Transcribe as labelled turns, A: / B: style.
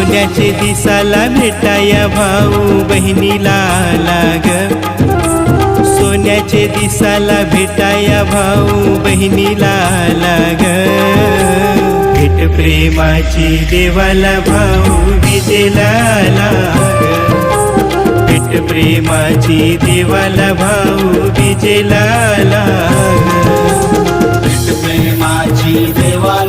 A: सोन्याचे दिसाला भेटाया भाऊ बहिणीला लाग, सोन्याचे दिसाला भेटाया भाऊ बहिणीला लाग, भेट प्रेमाची देवाला भाऊ विजेला लाग, भेट प्रेमाची देवाला भाऊ विजेला लाग,
B: भेट प्रेमाची देवाला